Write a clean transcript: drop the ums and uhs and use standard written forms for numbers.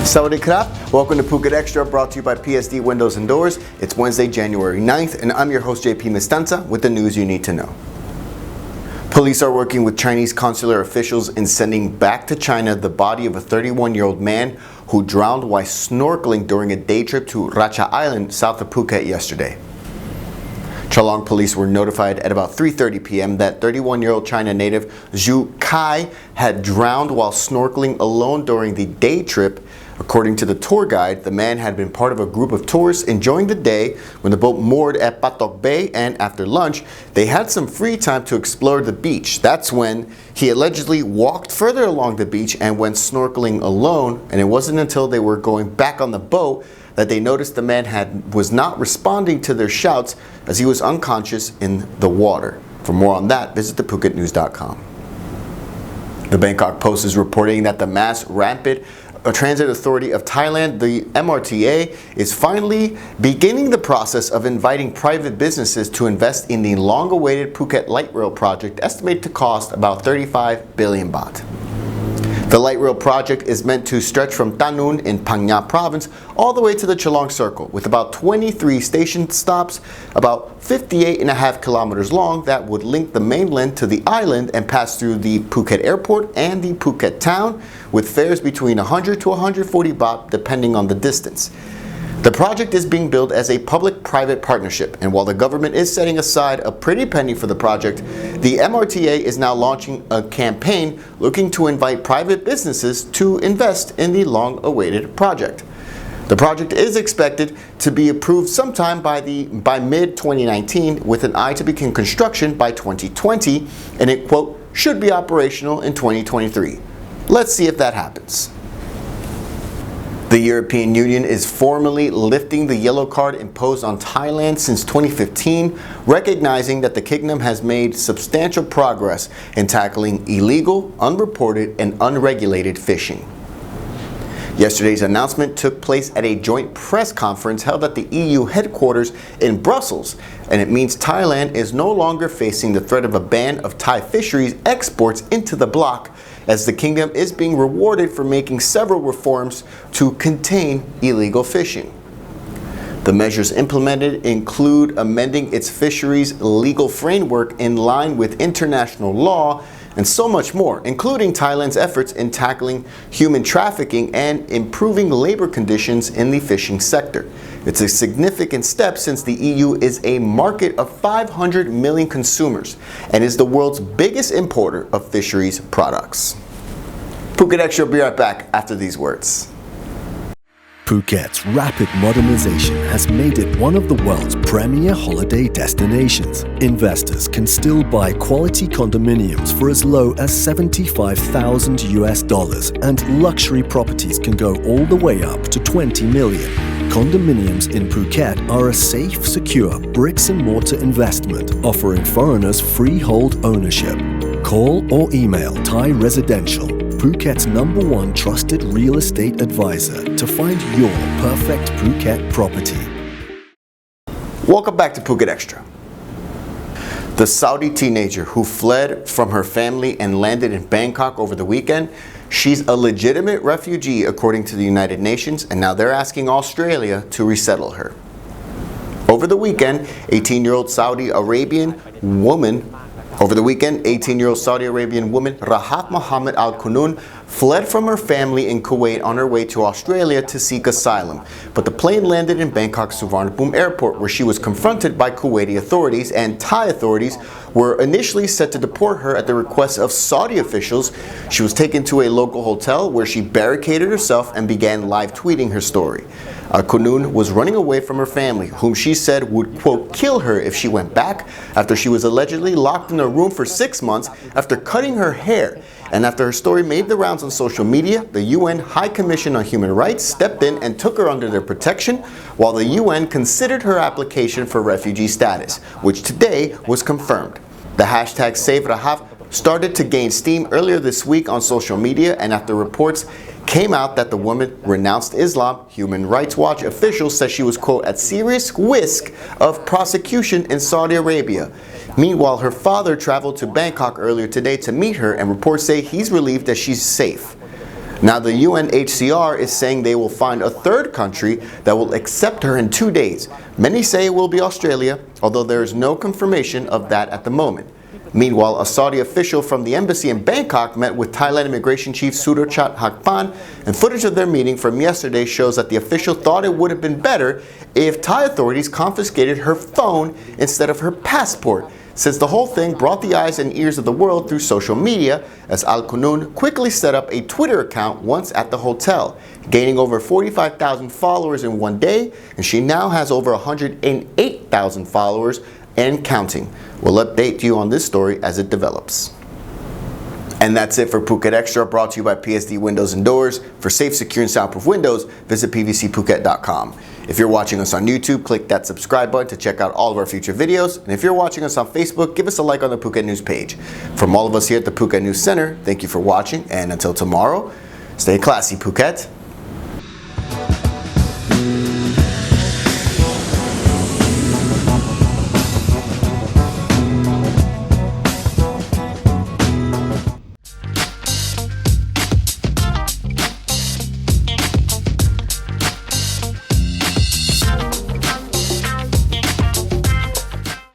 Sawadee krap. Welcome to Phuket Extra, brought to you by PSD Windows and Doors. It's Wednesday, January 9th, and I'm your host, JP Mestanza, with the news you need to know. Police are working with Chinese consular officials in sending back to China the body of a 31-year-old man who drowned while snorkeling during a day trip to Racha Island, south of Phuket yesterday. Chalong police were notified at about 3:30 p.m. that 31-year-old China native Zhu Kai had drowned while snorkeling alone during the day trip. According to the tour guide, the man had been part of a group of tourists enjoying the day when the boat moored at Patok Bay, and after lunch, they had some free time to explore the beach. That's when he allegedly walked further along the beach and went snorkeling alone, and it wasn't until they were going back on the boat that they noticed the man was not responding to their shouts as he was unconscious in the water. For more on that, visit thephuketnews.com. The Bangkok Post is reporting that the Mass Rapid Transit Authority of Thailand, the MRTA, is finally beginning the process of inviting private businesses to invest in the long-awaited Phuket Lightrail project, estimated to cost about 35 billion baht. The Lightrail project is meant to stretch from Ta Nun in Phang Nga province all the way to the Chalong Circle, with about 23 station stops, about 58.5 kilometers long, that would link the mainland to the island and pass through the Phuket airport and the Phuket town, with fares between 100 to 140 baht depending on the distance. The project is being billed as a public-private partnership, and while the government is setting aside a pretty penny for the project, the MRTA is now launching a campaign looking to invite private businesses to invest in the long-awaited project. The project is expected to be approved sometime by mid-2019, with an eye to begin construction by 2020, and it, quote, should be operational in 2023. Let's see if that happens. The European Union is formally lifting the yellow card imposed on Thailand since 2015, recognizing that the kingdom has made substantial progress in tackling illegal, unreported, and unregulated fishing. Yesterday's announcement took place at a joint press conference held at the EU headquarters in Brussels, and it means Thailand is no longer facing the threat of a ban of Thai fisheries exports into the bloc, as the kingdom is being rewarded for making several reforms to contain illegal fishing. The measures implemented include amending its fisheries legal framework in line with international law, and so much more, including Thailand's efforts in tackling human trafficking and improving labor conditions in the fishing sector. It's a significant step since the EU is a market of 500 million consumers and is the world's biggest importer of fisheries products. Phuket Extra will be right back after these words. Phuket's rapid modernization has made it one of the world's premier holiday destinations. Investors can still buy quality condominiums for as low as $75,000, and luxury properties can go all the way up to 20 million. Condominiums in Phuket are a safe, secure bricks-and-mortar investment offering foreigners freehold ownership. Call or email Thai Residential, Phuket's #1 trusted real estate advisor, to find your perfect Phuket property. Welcome back to Phuket Extra. The Saudi teenager who fled from her family and landed in Bangkok over the weekend, she's a legitimate refugee according to the United Nations, and now they're asking Australia to resettle her. Over the weekend, 18-year-old Saudi Arabian woman Rahat Mohammed Al Kunun fled from her family in Kuwait on her way to Australia to seek asylum. But the plane landed in Bangkok's Suvarnabhumi airport, where she was confronted by Kuwaiti authorities, and Thai authorities were initially set to deport her at the request of Saudi officials. She was taken to a local hotel where she barricaded herself and began live tweeting her story. Kunun was running away from her family, whom she said would, quote, kill her if she went back, after she was allegedly locked in a room for 6 months after cutting her hair. And after her story made the rounds on social media, the UN High Commission on Human Rights stepped in and took her under their protection, while the UN considered her application for refugee status, which today was confirmed. The hashtag #SaveRahat started to gain steam earlier this week on social media, and after reports came out that the woman renounced Islam, Human Rights Watch officials said she was, quote, at serious risk of prosecution in Saudi Arabia. Meanwhile, her father traveled to Bangkok earlier today to meet her, and reports say he's relieved that she's safe. Now the UNHCR is saying they will find a third country that will accept her in 2 days. Many say it will be Australia, although there is no confirmation of that at the moment. Meanwhile, a Saudi official from the embassy in Bangkok met with Thailand Immigration Chief Surachat Hakpan, and footage of their meeting from yesterday shows that the official thought it would have been better if Thai authorities confiscated her phone instead of her passport, since the whole thing brought the eyes and ears of the world through social media, as Al-Kunun quickly set up a Twitter account once at the hotel, gaining over 45,000 followers in 1 day, and she now has over 108,000 followers and counting. We'll update you on this story as it develops. And that's it for Phuket Extra, brought to you by PSD Windows and Doors. For safe, secure, and soundproof windows, visit pvcphuket.com. If you're watching us on YouTube, click that subscribe button to check out all of our future videos. And if you're watching us on Facebook, give us a like on the Phuket News page. From all of us here at the Phuket News Center, thank you for watching, and until tomorrow, stay classy, Phuket.